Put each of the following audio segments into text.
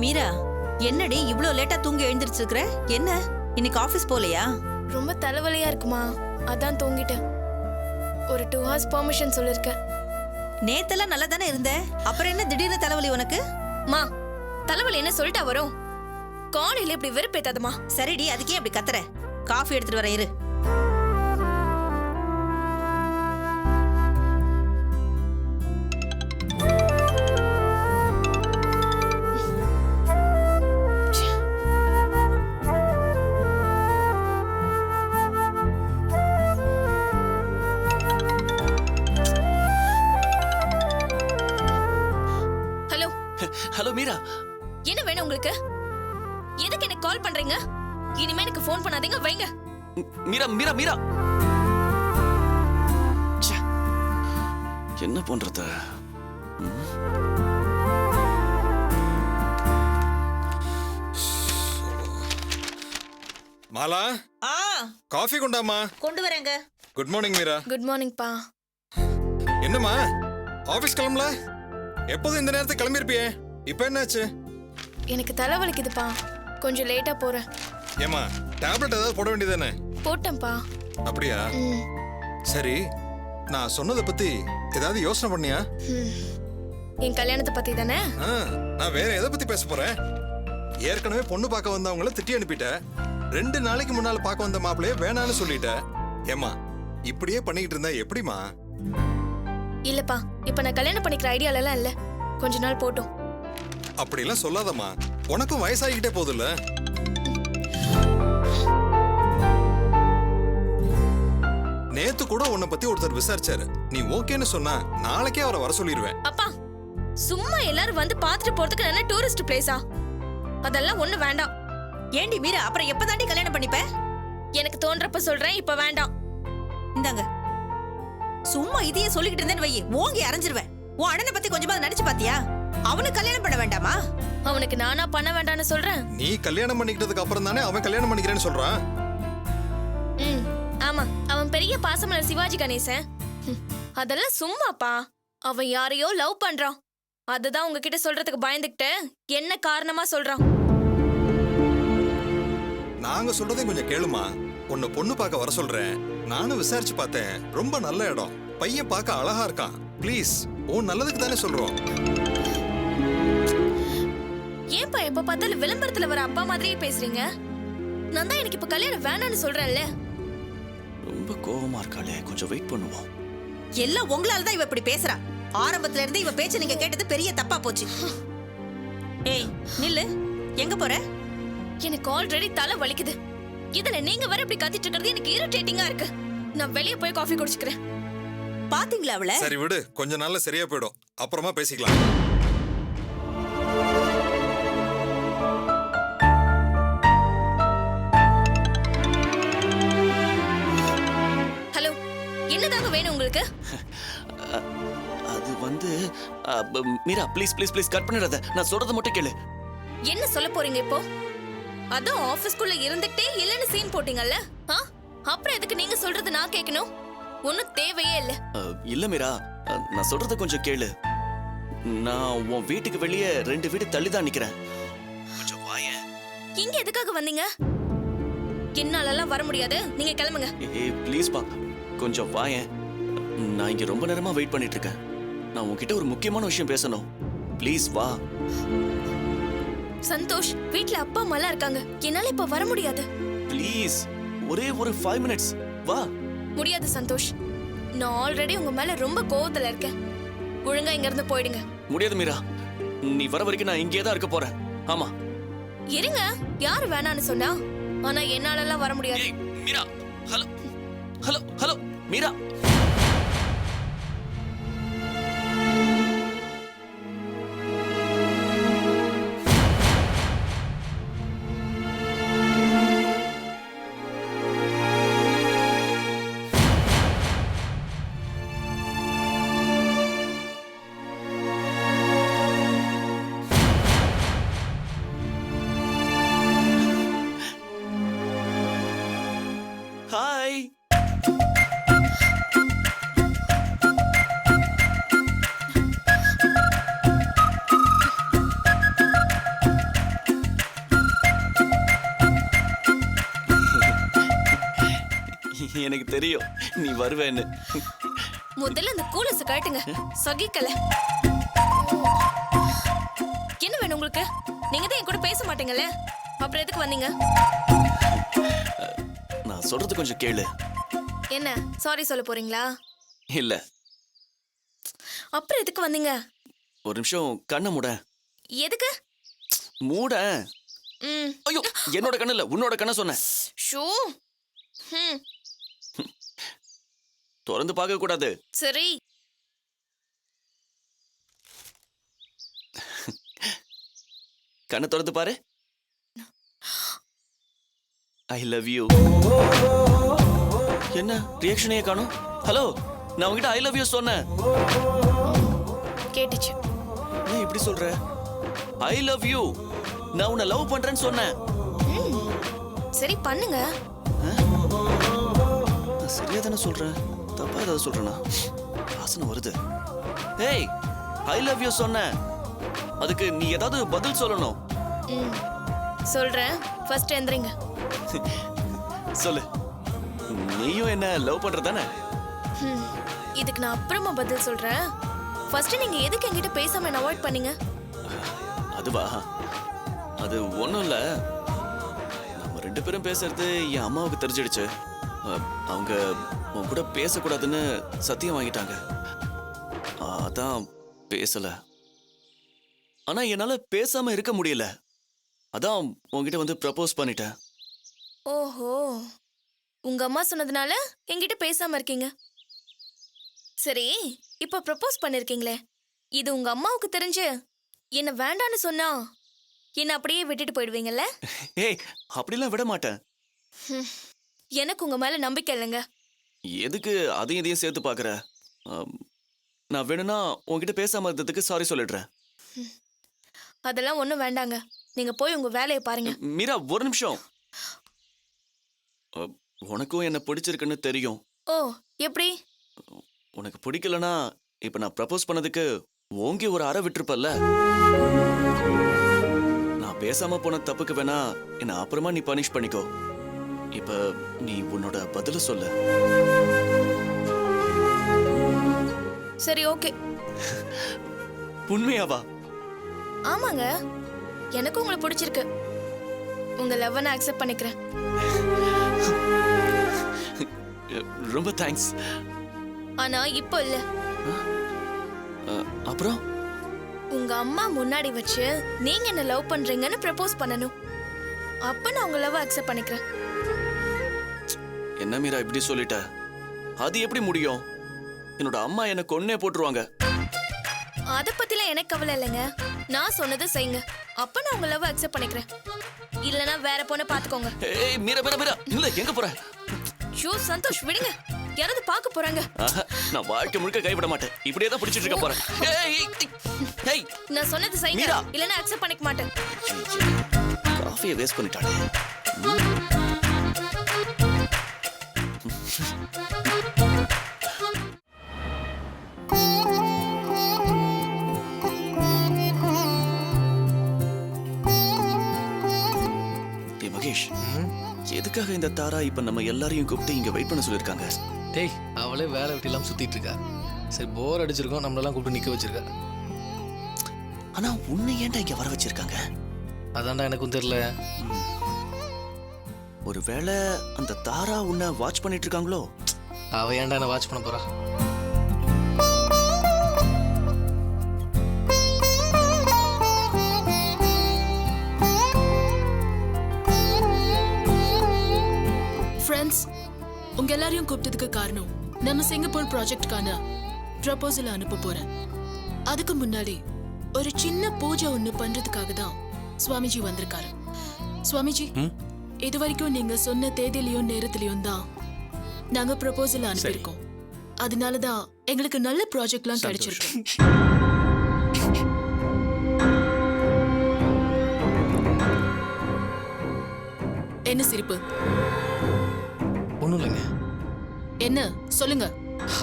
மீரா, என்னடி இவ்ளோ லேட்டா தூங்கி எழுந்திருச்சிருக்கிற? என்ன இன்னைக்கு ஆபீஸ் போலையா? ரொம்ப தலைவலியா இருக்குமா, அதான் தூங்கிட்டேன். ஒரு 2 hours பெர்மிஷன் சொல்லிருக்கேன். நேத்தெல்லாம் நல்லா தானே இருந்த, அப்புறம் என்ன திடீர்னு தலைவலி உனக்கு? மா, தலைவலி என்ன சொல்லிட்டா வரும்? காலையில இப்படி வெறுப்பேத்தாதமா. சரிடி, அதுக்கே அப்படி கத்துற? காஃபி எடுத்துட்டு வர இரு. Hello hello Meera. என்ன வேணும் உங்களுக்கு? எதுக்கு எனக்கு கால் பண்றீங்க? இனிமே எனக்கு ஃபோன் பண்ணாதீங்க, வைங்க. மீரா மீரா மீரா, ச்சே, என்ன பண்றது? மாலா, காஃபி கொண்டாமா. கொண்டு வரேங்க. Good morning Meera. Good morning பா. என்னம்மா ஆபீஸ் கிளம்பல? எப்போதும் இந்த நேரத்துக்கு கிளம்பிருப்பியே, இப்போ என்னாச்சு? எனக்கு தலைவலிக்குதுப்பா, கொஞ்சம் லேட்டா போறேன். ஏமா டேப்லெட் ஏதாவது போட வேண்டியதானே? போட்டேன்ப்பா. அப்படியா? சரி, நான் சொன்னதை பத்தி ஏதாவது யோசனை பண்ணியா? என் கல்யாணத்தை பத்தி தானே? நான் வேற எதை பத்தி பேச போறேன்? ஏற்கனவே பொண்ணு பார்க்க வந்தவங்கள திட்டி அனுப்பிட்ட. 2 நாளைக்கு முன்னால பார்க்க வந்த மாப்பிளைய வேணான்னு சொல்லிட்ட. ஏமா இப்படியே பண்ணிக்கிட்டு இருந்தா எப்படிமா? இல்லப்பா, இப்ப நான் கல்யாணம் பண்ணிக்கிற ஐடியால எல்லாம் இல்ல. கொஞ்ச நாள் போட்டும். அப்படிலாம் சொல்லாதம்மா, உனக்கும் வயசாகிக்கிட்டே போகுதுல்ல. நேத்து கூட உன்னை பத்தி ஒருத்தர் விசாரிச்சாரு. நீ ஓகேன்னு சொன்னா நாளைக்கே அவரை வர சொல்லிடுவேன். அப்பா, சும்மா எல்லாரும் வந்து பாத்துட்டு போறதுக்கு நல்ல டூரிஸ்ட் பிளேஸா? அதெல்லாம் ஒண்ணு வேண்டாம். ஏண்டி மீரா, அப்புறம் எப்பதாண்டி கல்யாணம் பண்ணிப்ப? எனக்கு தோன்றப்ப சொல்றேன், இப்ப வேண்டாம். இந்தாங்க. சும்மா இதையே சொல்லிக்கிட்டு இருந்தேன்னு வையே, ஓங்கி அரைஞ்சிருவேன். உன் அண்ணனை பத்தி கொஞ்சமா நினைச்சு பாத்தியா? அவனுக்கு கல்யாணம் பண்ண வேண்டாமா? அவனுக்கு நானா பண்ண வேண்டாம்னு சொல்றேன். நீ கல்யாணம் பண்ணிக்கிட்டதுக்கு அப்புறம் தானே அவன் கல்யாணம் பண்ணிக்கிறேன்னு சொல்றான். ஆமா, அவன் பெரிய பாசமலர் சிவாஜி கணேசன். அதெல்லாம் சும்மாப்பா. அவன் யாரையோ லவ் பண்றான். அதுதான் உங்ககிட்ட சொல்றதுக்கு பயந்துகிட்டு என்ன காரணமா சொல்றான். நாங்க சொல்றதை கொஞ்சம் கேளுமா. உன்னை பொண்ணு பார்க்க வர சொல்றேன். நானும் விசாரிச்சு பார்த்தேன், ரொம்ப நல்ல இடம். பையன் பார்க்க அழகா இருக்கான். ப்ளீஸ், உன் நல்லதுக்கு தானே சொல்றோம். ஏன்பா எப்ப பார்த்தாலும் விளம்பரத்துல வர அப்பா மாதிரியே பேசுறீங்க? நான் தான் எனக்கு இப்ப கல்யாணம் வேணான்னு சொல்றேன்ல. ரொம்ப கோவமா இருக்காளே, கொஞ்சம் வெயிட் பண்ணுவோம். எல்லாம் உங்களால தான் இவ இப்படி பேசுறா. ஆரம்பத்துல இருந்து இவ பேச்ச நீங்க கேட்டது பெரிய தப்பா போச்சு. ஏய் நில்லு, எங்க போற? எனக்கு ஆல்ரெடி தலை வலிக்குது. இதுல நீங்க வர இப்படி கத்திட்டு இருக்கிறது எனக்கு இரிட்டேட்டிங்கா இருக்கு. நான் வெளிய போய் காஃபி குடிச்சுக்கிறேன். பாத்தீங்களா அவள? சரி விடு, கொஞ்ச நாள்ல சரியா போயிடும். அப்புறமா பேசிக்கலாம். ஹலோ, என்னதாங்க வேணும் உங்களுக்கு? அது வந்து Meera, please please please cut பண்ணிடாத. நான் சொல்றத மட்டும் கேளு. என்ன சொல்ல போறீங்க இப்போ? அதான் ஆபீஸ்க்குள்ள இருந்துட்டே இல்லன்னு சீன் போட்டீங்கல்ல? அப்புறம் எதுக்கு நீங்க சொல்றது நான் கேட்கணும்? ஒன்னும் தேவையே இல்ல. இல்ல மீரா, நான் சொல்றத கொஞ்சம் கேளு. நான் உன் வீட்டுக்கு வெளியே 2 வீடு தள்ளி தான் நிக்கிறேன். கொஞ்சம் வாயேன். இங்க எதுக்காக வந்தீங்க? என்னாலலாம் வர முடியாது, நீங்க கிளம்புங்க. ஏய் ப்ளீஸ் பா, கொஞ்சம் வாயேன். நான் இங்க ரொம்ப நேரமா வெயிட் பண்ணிட்டு இருக்கேன். நான் உன்கிட்ட ஒரு முக்கியமான விஷயம் பேசணும். ப்ளீஸ் வா. சந்தோஷ், வீட்ல அப்பா அம்மா இருக்காங்க. என்னால இப்ப வர முடியாது. ப்ளீஸ், ஒரே ஒரு 5 minutes வா. முடியாது சந்தோஷ், நான் ஆல்ரெடி உங்க மேல ரொம்ப கோவத்துல இருக்கேன். ஒழுங்கா இங்க இருந்து போயிடுங்க. முடியாது மீரா, நீ வர வரைக்கும் நான் இங்கே தான் இருக்க போறேன். ஆமா இருங்க, யாரு வேணான்னு சொன்னா? ஆனா என்னாலலாம் வர முடியாது. ஏய் Meera, hello hello hello Meera. Hi. எனக்கு தெரியும் நீ வருவேன்னு. முதல்ல அந்த கூலஸ கட்டுங்க. சகிக்கல. என்ன வேணும் உங்களுக்கு? நீங்க தான் என் கூட பேச மாட்டீங்கல்ல, அப்புறம் எதுக்கு வந்தீங்க? நான் சொல்றது கொஞ்சம் கேளு. என்ன சாரி சொல்ல போறீங்களா? இல்ல, அப்புறம் எதுக்கு வந்தீங்க? ஒரு நிமிஷம் கண்ணை மூட. எதுக்கு? மூட. ம். ஐயோ, என்னோட கண்ணு இல்ல, உன்னோட கண்ணை சொன்னேன். ஷூ. ம். திறந்து பார்க்க கூடாது. சரி. கண்ணை திறந்து பாரு. I love you. என்ன ரியாக்ஷனே காணோம்? ஹலோ, நான் உங்ககிட்ட ஐ லவ் யூ சொன்னேன். கேட்டுச்சு. ஏன் இப்படி சொல்ற? I love you. நான் உன்னை லவ் பண்றேன்னு சொன்னேன். சரி பண்ணுங்க. நான் சரியா தானே சொல்றேன், தப்பா ஏதாவது சொல்றேனா? வாசனை வருது. ஏய், ஐ லவ் யூ சொன்னேன், அதுக்கு நீ ஏதாவது பதில் சொல்லணும். ம். சொல்றேன். ஃபர்ஸ்ட் எந்திரிங்க. சொல்லு. நீயும் என்ன லவ் பண்றதானே? ம். இதுக்கு நான் அப்புறமா பதில் சொல்றேன். ஃபர்ஸ்ட் நீங்க எதுக்கு என்கிட்ட பேசாம என்ன அவாய்ட் பண்ணீங்க? அதுவா? அது ஒண்ணும் இல்ல. நம்ம ரெண்டு பேரும் பேசுறது என் அம்மாவுக்கு தெரிஞ்சிடுச்சு. அவங்க உன் கூட பேசக்கூடாதுன்னு சத்தியம் வாங்கிட்டாங்க. அதான் பேசல. ஆனா என்னால பேசாம இருக்க முடியல. அதான் உன்கிட்ட வந்து ப்ரப்போஸ் பண்ணிட்டேன். ஓஹோ, உங்க அம்மா சொன்னதுனால என்கிட்ட பேசாம இருக்கீங்க. சரி, இப்ப ப்ரப்போஸ் பண்ணிருக்கீங்களே, இது உங்க அம்மாவுக்கு தெரிஞ்சு என்ன வேண்டான்னு சொன்னா என்ன அப்படியே விட்டுட்டு போயிடுவீங்கல்ல? ஏய், அப்படிலாம் விட மாட்டேன். எனக்கு உங்க மேல நம்பிக்கை இல்லைங்க. எதுக்கு அதையும் இதையும் சேர்த்து பாக்குற? நான் வேணும்னா உன்கிட்ட பேசாம இருந்ததுக்கு சாரி சொல்லிடுறேன். அதெல்லாம் ஒண்ணும் வேண்டாங்க. நீங்க போய் உங்க வேலையை பாருங்க. மீரா, ஒரு நிமிஷம். உனக்கும் என்ன பிடிச்சிருக்குன்னு தெரியும். ஓ, எப்படி? உனக்கு பிடிக்கலனா இப்ப நான் ப்ரப்போஸ் பண்ணதுக்கு ஓங்கி ஒரு அறை விட்டுருப்பல்ல. நான் பேசாம போன தப்புக்கு வேணா என்ன அப்புறமா நீ பனிஷ் பண்ணிக்கோ. இப்ப நீ உன்னோட பதில சொல்லு. சரி, ஓகே. உண்மையாவா? ஆமாங்க, எனக்கு உங்களை பிடிச்சிருக்கு. உங்க லவ் நான் அக்செப்ட் பண்ணிக்கிறேன். ரொம்ப தேங்க்ஸ். ஆனா இப்போ இல்ல. அப்புறம் உங்க அம்மா முன்னாடி வச்சு நீங்க என்ன லவ் பண்றீங்கன்னு ப்ரப்போஸ் பண்ணணும். அப்ப நான் உங்க லவ் அக்செப்ட் பண்ணிக்கிறேன். என்ன மீரா இப்படி சொல்லிட்ட? அது எப்படி முடியும்? என்னோட அம்மா என்ன கொன்னே போட்டுருவாங்க. அத பத்திலாம் எனக்கு கவலை இல்லைங்க. நான் சொன்னதை செய்யுங்க. அப்ப நான் உங்க லவ் அக்செப்ட் பண்ணிக்கிறேன். இல்லனா வேற பொண்ணை பாத்துக்கோங்க. ஏய் மீரா மீரா மீரா, இல்ல எங்க போற? ஷோ சந்தோஷ், விடுங்க. யாராவது பார்க்க போறாங்க. நான் வாழ்க்கை முழுக்க கைவிட மாட்டேன். இப்படியே தான் பிடிச்சிட்டு இருக்க போறேன். ஏய், நான் சொன்னதை செய்யுங்க. மீரா. இல்லனா அக்செப்ட் பண்ணிக்க மாட்டேன். காஃபியை வேஸ்ட் பண்ணிட்டாளே. மகேஷ், எதுக்காக இந்த தாரா இப்ப நம்ம எல்லாரையும் கூப்பிட்டு இங்க வெயிட் பண்ண சொல்லிருக்காங்க? டேய், அவளே வேலை வெட்டி எல்லாம் சுத்திட்டு இருக்கா. சரி, போர் அடிச்சிருக்கோம், நம்மளெல்லாம் கூப்பிட்டு நிக்க வச்சிருக்கா. ஆனா உன்னை ஏன்டா இங்க வர வச்சிருக்காங்க? அதான்டா எனக்கும் தெரியல. ஒருவேளை அந்த தாரா உன்னை வாட்ச் பண்ணிட்டு இருக்காங்களோ? அவ ஏன்டா என்ன வாட்ச் பண்ண போறா? ஃப்ரெண்ட்ஸ், உங்க எல்லாரையும் கூப்பிட்டதுக்கு காரணம் நம்ம சிங்கப்பூர் ப்ராஜெக்ட்கான ப்ரப்போசல் அனுப்ப போறேன். அதுக்கு முன்னாடி ஒரு சின்ன பூஜை ஒண்ணு பண்றதுக்காக தான் சுவாமிஜி வந்திருக்காரு. சுவாமிஜி, இது வரைக்கும் நீங்க சொன்ன தேதியிலையும் நேரத்திலையும் தான் நாங்க ப்ரப்போசல் அனுப்பியிருக்கோம். அதனாலதான் எங்களுக்கு நல்ல ப்ராஜெக்ட்லாம் கிடைச்சிருக்கு. என்ன சிரிப்பு? ஒண்ணும் இல்லைங்க. என்ன சொல்லுங்க.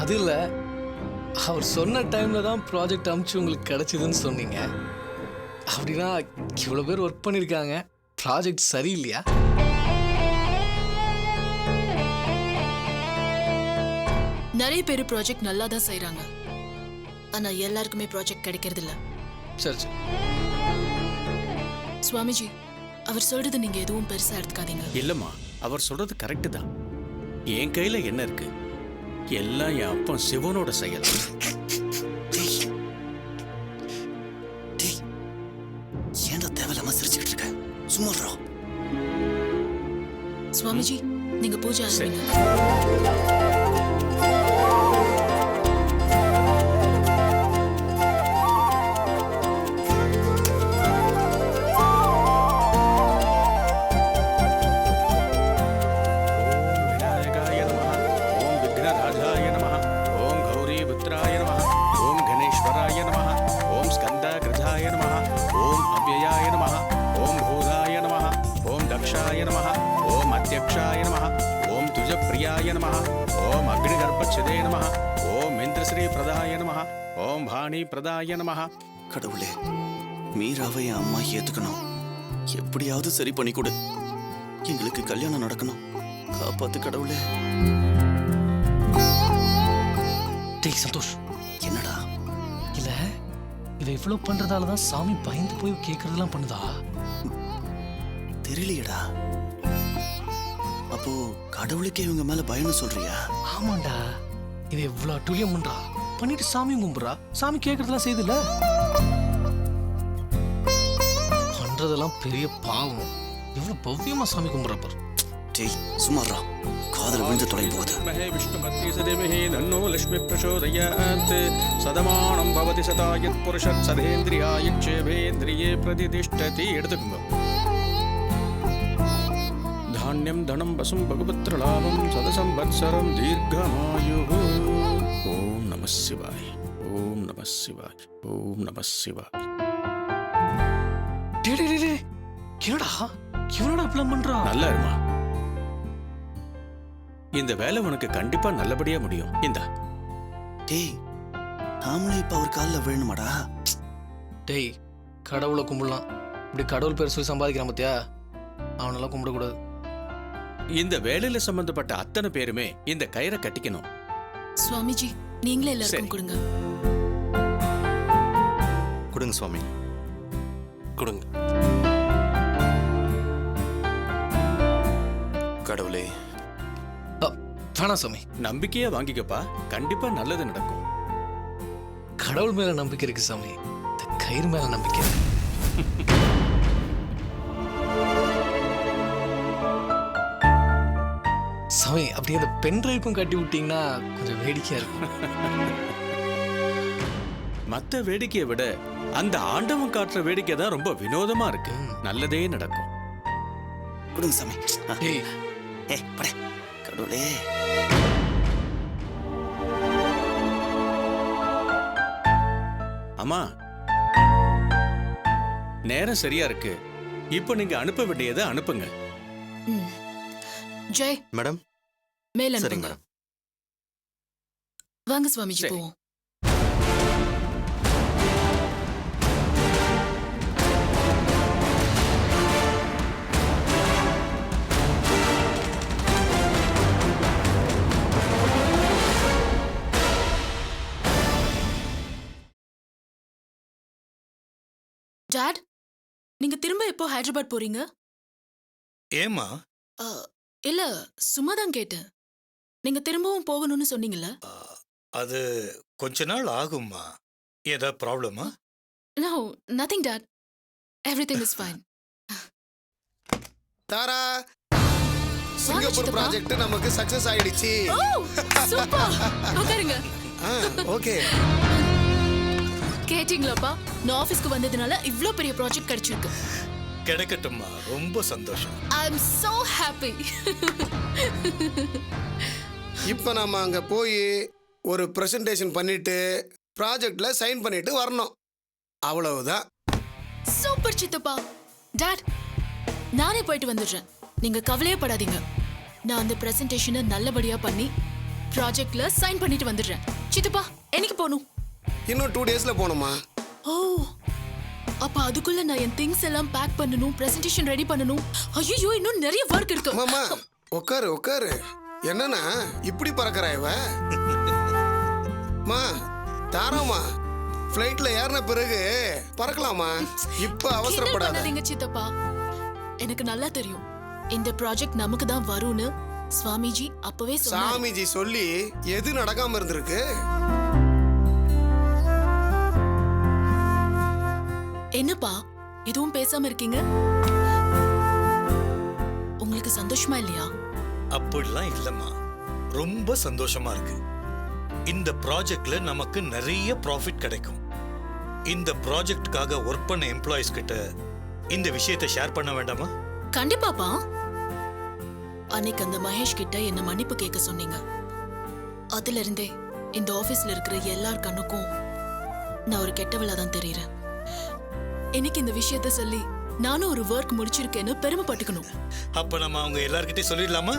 அது இல்ல, அவர் சொன்ன டைம்ல தான் ப்ராஜெக்ட் அனுப்பிச்சு உங்களுக்கு கிடைச்சதுன்னு சொன்னீங்க. அப்படின்னா இவ்வளவு பேர் ஒர்க் பண்ணிருக்காங்க, ப்ராஜெக்ட் சரியில்லையா? நிறைய பேர் ப்ராஜெக்ட் நல்லா தான் செய்றாங்க. ஆனா எல்லாருக்குமே ப்ராஜெக்ட் கிடைக்கிறது இல்ல. சரி சரி. சுவாமிஜி, அவர் சொல்றது நீங்க எதுவும் பெருசா எடுத்துக்காதீங்க. இல்லம்மா, அவர் சொல்றது கரெக்டு தான். என் கையில என்ன இருக்கு? எல்லாம் என் அப்பன் சிவனோட செயல். டேய் டேய் ஏன்டா தேவையில்லாம சிரிச்சுக்கிட்டு இருக்க? சும்மா இருடா. சுவாமிஜி, நீங்க பூஜை சரி. ஆரம்பிங்க. ஓம் விநாயகாய நமः. ஓம் விக்னராஜாய நமः. ஓம் கௌரிபுத்ராய நமः. ஓம் கணேஸ்வராய நமः. ஓம் ஸ்கந்தாகிருஜாய நமः. ஓம் அவ்யயாய நமः. ஓம் பூதாய நமः. ஓம் தக்ஷாய நமः. ஓம் அத்யக்ஷாய நமः. ஓம் துஜப்பிரியாய நமः. ஓம் அக்னிகர்ப்பச்சிதே நமः. ஓம் இந்திரஸ்ரீ பிரதாய நமः. ஓம் பாணி பிரதாய நமः. கடவுளே, மீராவை என் அம்மா ஏத்துக்கணும். எப்படியாவது சரி பண்ணி கொடு. எங்களுக்கு கல்யாணம் நடக்கணும். காப்பாத்து கடவுளே. டேய் சந்தோஷ், என்னடா? இல்ல இவ இவ்வளவு பண்றதால தான் சாமி பயந்து போய் கேக்குறதெல்லாம் பண்ணுதா? தெரியலையேடா. அப்போ கடவுளுக்கே இவங்க மேல பயம்னு சொல்றியா? ஆமாண்டா, இவ இவ்வளவு அட்டுழியம் பண்றா, பண்ணிட்டு சாமி கும்பிடுறா, சாமி கேக்குறதெல்லாம் செய்யுதுல்ல. பண்றதெல்லாம் பெரிய பாவம். எவ்வளவு பவ்யமா சாமி கும்பிடுற பாரு. டேய் சும்மாறா, காதல விழுந்து தொலை போகுது. மஹே விஷ்ணுபத்னி சதேமஹே நன்னோ லக்ஷ்மி பிரசோதயாத் சதமானம் பவதி சதாயத் புருஷத் சதேந்திரியாயுட்சேவேந்திரியே பிரதிதிஷ்டதி. எடுத்துக்கோங்க. தானியம் தனம் பசும் பகுபத்ரலாபம் சதசம்பத்சரம் தீர்க்கமாயு. ஓம் நம சிவாய். ஓம் நம சிவாய். ஓம் நம சிவாய். டேய் டேய் டேய், என்னடா இவனோட இப்பலாம் பண்றா? நல்லா இருமா. இந்த வேலை உனக்கு கண்டிப்பா நல்லபடியா முடியும். இந்தா. டேய், நாமளும் இப்ப அவர் காலில் விழணுமாடா? டேய், கடவுளை கும்பிடலாம், இப்படி கடவுள் பேர் சொல்லி சம்பாதிக்கிறான் பாத்தியா? அவனெல்லாம் கும்பிடக்கூடாது. இந்த வேலையில சம்பந்தப்பட்ட அத்தனை பேருமே இந்த கயிறை கட்டிக்கணும். சுவாமிஜி, நீங்களே சரி. எல்லாருக்கும் கொடுங்க. கொடுங்க சுவாமி, கொடுங்க. கடவுளே, வேணாம் சாமி, நம்பிக்கையா வாங்கிக்கப்பா. கண்டிப்பா நல்லது நடக்கும். கடவுள் மேல நம்பிக்கை இருக்கு சாமி, இந்த கயிறு மேல நம்பிக்கை இல்லை. சாமி, அப்படியே அந்த பென் டிரைவுக்கும் கட்டி விட்டீங்கன்னா கொஞ்சம் வேடிக்கையா இருக்கும். மத்த வேடிக்கையை விட அந்த ஆண்டவன் காட்டுற வேடிக்கை தான் ரொம்ப வினோதமா இருக்கு. நல்லதே நடக்கும். கொடுங்க சாமி. டேய், பட கடவுளே. அம்மா, நேரம் சரியா இருக்கு. இப்போ நீங்க அனுப்ப வேண்டியதை அனுப்புங்க. ம். ஜெய், மேடம். மேல சரிங்க அனுப்புங்க. மேடம். வாங்க சுவாமிஜி, சரி. போவோம். டாட், நீங்க திரும்ப எப்போ ஹைதராபாத் போறீங்க? ஏமா? இல்ல, சும்மா தான் கேட்டேன். நீங்க திரும்பவும் போகணும்னு சொன்னீங்கல்ல? அது கொஞ்ச நாள் ஆகும்மா. ஏதா ப்ராப்ளமா? No, nothing, Dad. Everything is fine. தாரா, சித்தப்பா. சிங்கப்பூர் ப்ராஜெக்ட் நமக்கு சக்சஸ் ஆயிடுச்சு. Oh, super. உட்காருங்க. ஓகே. கேட்டிங்களாப்பா, நான் ஆபீஸ்க்கு வந்ததுனால இவ்ளோ பெரிய ப்ராஜெக்ட் கிடைச்சிருக்கு. கிடைக்கட்டும்மா, ரொம்ப சந்தோஷம். I am so happy. இப்போ நாம அங்க போய் ஒரு பிரசன்டேஷன் பண்ணிட்டு ப்ராஜெக்ட்ல சைன் பண்ணிட்டு வரணும். அவ்வளவுதான். சூப்பர் சித்தப்பா. டாட், நானே போயிட்டு வந்துடுறேன். நீங்க கவலையே படாதீங்க. நான் அந்த பிரசன்டேஷனை நல்லபடியா பண்ணி ப்ராஜெக்ட்ல சைன் பண்ணிட்டு வந்துடுறேன். சித்தப்பா, என்னைக்கு போகணும்? இன்னும் 2 டேஸ்ல போகணுமா? ஓ, அப்ப அதுக்குள்ள நான் என் திங்ஸ் எல்லாம் பேக் பண்ணனும், பிரசன்டேஷன் ரெடி பண்ணனும். ஐயோ, இன்னும் நிறைய வர்க் இருக்கு. மாமா, உட்காரு உட்காரு. என்னண்ணா இப்படி பறக்கறா இவ? மா தாராமா ஃப்ளைட்ல ஏறின பிறகு பறக்கலாமா? இப்ப கிண்டல் அவசரப்படாத. பண்ணாதீங்க சித்தப்பா. எனக்கு நல்லா தெரியும் இந்த ப்ராஜெக்ட் நமக்கு தான் வரும்னு சுவாமிஜி அப்பவே சொன்னாரு. சாமிஜி சொல்லி எது நடக்காம இருந்திருக்கு? என்னப்பா எதுவும் பேசாம இருக்கீங்க? உங்களுக்கு சந்தோஷமா இல்லையா? அப்படிலாம் இல்லம்மா, ரொம்ப சந்தோஷமா இருக்கு. இந்த ப்ராஜெக்ட்ல நமக்கு நிறைய ப்ராஃபிட் கிடைக்கும். இந்த ப்ராஜெக்ட்காக ஒர்க் பண்ண எம்ப்ளாயிஸ் கிட்ட இந்த விஷயத்தை ஷேர் பண்ண வேண்டாமா? கண்டிப்பாப்பா. அன்னைக்கு அந்த மகேஷ் கிட்ட என்ன மன்னிப்பு கேட்க சொன்னீங்க. அதுல இருந்தே இந்த ஆபீஸ்ல இருக்கிற எல்லார் கண்ணுக்கும் நான் ஒரு கெட்டவளா தான் தெரியுறேன். எனக்கு இந்த விஷயத்த சொல்லி நானும் ஒரு ஒர்க் முடிச்சிருக்கேன்னு பெருமைப்பட்டுக்கணும். அப்ப நம்ம அவங்க எல்லார்கிட்டயும் சொல்லிடலாமா?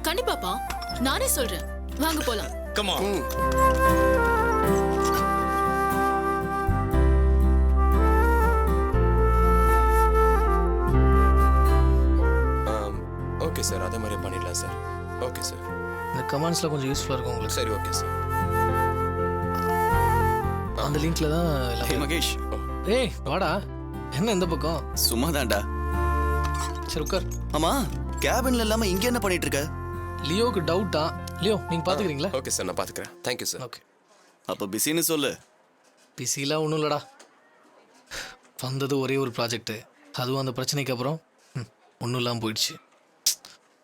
கண்டிப்பாப்பா, நானே சொல்றேன். வாங்க போலாம். Come on. ஓகே சார், அதே மாதிரியே பண்ணிடலாம் சார். Okay sir. இந்த கமெண்ட்ஸில் கொஞ்சம் யூஸ்ஃபுல்லாக இருக்கும் உங்களுக்கு. சரி, ஓகே சார். அந்த லிங்க்ல தான் ஹே எல்லாம். மகேஷ், ஏய் வாடா, என்ன இந்த பக்கம்? சும்மா தான்டா. சரி உட்கார். ஆமா, கேபின்ல இல்லாம இங்க என்ன பண்ணிட்டு இருக்க? லியோவுக்கு டவுட்டா? லியோ நீங்கள் பார்த்துக்கிறீங்களா? ஓகே சார், நான் பார்த்துக்கிறேன். Thank you sir. ஓகே. அப்ப பிஸின்னு சொல்லு. பிஸிலாம் ஒன்றும் இல்லைடா. வந்தது ஒரே ஒரு ப்ராஜெக்ட்டு, அதுவும் அந்த பிரச்சனைக்கு அப்புறம் ஒன்றும் இல்லாமல் போயிடுச்சு.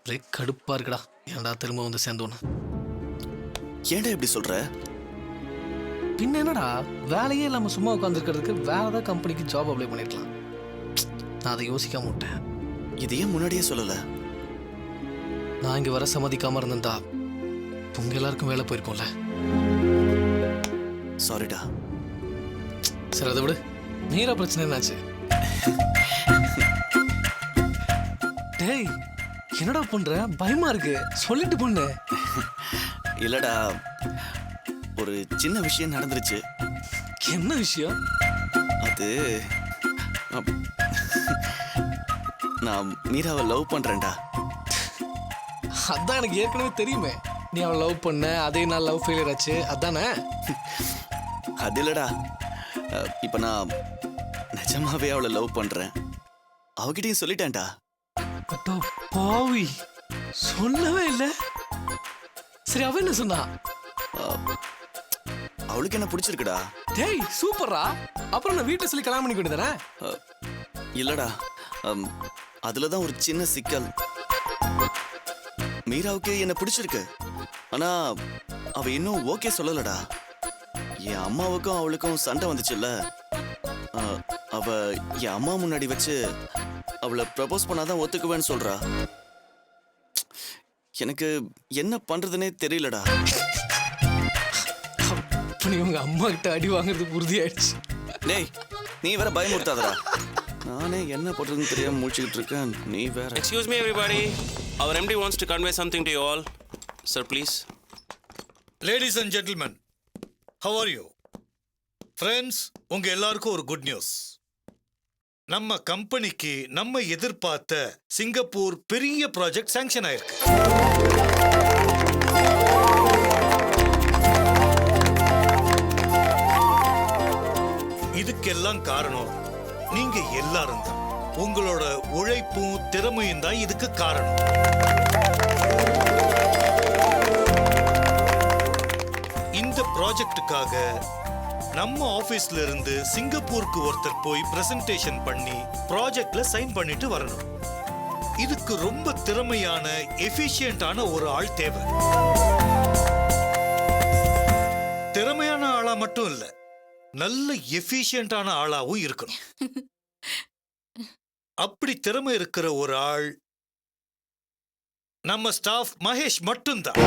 ஒரே கடுப்பாக இருக்குடா. ஏன்டா திரும்ப வந்து சேர்ந்தோன்னு. ஏன்டா இப்படி சொல்ற? பின்ன என்னடா, வேலையே இல்லாமல் சும்மா உட்காந்துருக்கிறதுக்கு வேற ஏதாவது கம்பெனிக்கு ஜாப் அப்ளை பண்ணிருக்கலாம். நான் அதை யோசிக்காம விட்டேன். இது ஏன் முன்னாடியே சொல்லல? நான் இங்கே வர சம்மதிக்காம இருந்திருந்தா உங்க எல்லாருக்கும் வேலை போயிருக்கோம்ல. சாரிடா. சரி அதை விடு. மீரா பிரச்சனை என்னாச்சு? டேய் என்னடா பண்ற? பயமா இருக்கு, சொல்லிட்டு பண்ணு. இல்லடா, ஒரு சின்ன விஷயம் நடந்துருச்சு. என்ன விஷயம்? அது நான் மீராவை லவ் பண்றேன்டா. அதான் எனக்கு ஏற்கனவே தெரியுமே. நீ அவளை லவ் பண்ண, அதே நாள் லவ் ஃபெயிலியர் ஆச்சு, அதானே? அது இல்லடா, இப்ப நான் நிஜமாவே அவளை லவ் பண்றேன். அவகிட்டையும் சொல்லிட்டேன்டா. அட்டோ பாவி, சொல்லவே இல்லை. சரி அவ என்ன சொன்னா? அவளுக்கு என்ன பிடிச்சிருக்குடா. டேய் சூப்பரா. அப்புறம் நான் வீட்டில் சொல்லி கல்யாணம் பண்ணி வேண்டியதானே? இல்லடா, அதுலதான் ஒரு சின்ன சிக்கல். மீராவுக்கு என்ன பிடிச்சிருக்கு, ஆனா அவ இன்னும் ஓகே சொல்லலடா. என் அம்மாவுக்கும் அவளுக்கும் சண்டை வந்துச்சுல்ல, அவ என் அம்மா முன்னாடி வச்சு அவளை ப்ரப்போஸ் பண்ணாதான் ஒத்துக்குவேன்னு சொல்றா. எனக்கு என்ன பண்றதுன்னே தெரியலடா. அப்ப நீ உங்க அம்மா கிட்ட அடி வாங்குறது உறுதியாயிடுச்சு. டேய் நீ வேற பயமுறுத்தாதடா. நானே என்ன பண்றதுன்னு தெரியாம முழிச்சுக்கிட்டு இருக்கேன், நீ வேற. Excuse me, everybody. Our MD wants to convey something to you all. Sir, please. Ladies and gentlemen, how are you? Friends, உங்க எல்லாருக்கும் ஒரு குட் நியூஸ். நம்ம கம்பெனிக்கு நம்ம எதிர்பார்த்த சிங்கப்பூர் பெரிய ப்ராஜெக்ட் சாங்ஷன் ஆயிருக்கு. இதுக்கெல்லாம் காரணம் நீங்க எல்லாரும் தான். உங்களோட உழைப்பும் திறமையும் தான் இதுக்கு காரணம். இந்த ப்ராஜெக்டுக்காக நம்ம ஆபீஸ்ல இருந்து சிங்கப்பூருக்கு ஒருத்தர் போய் பிரசன்டேஷன் பண்ணி ப்ராஜெக்ட்ல சைன் பண்ணிட்டு வரணும். இதுக்கு ரொம்ப திறமையான எஃபிஷியன்டான ஒரு ஆள் தேவை. திறமையான ஆளா மட்டும் இல்ல, நல்ல எஃபிஷியன்டான ஆளாவும் இருக்கணும். அப்படி திறமை இருக்கிற ஒரு ஆள் நம்ம ஸ்டாஃப் மகேஷ் மட்டும்தான்.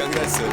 Congrats, sir.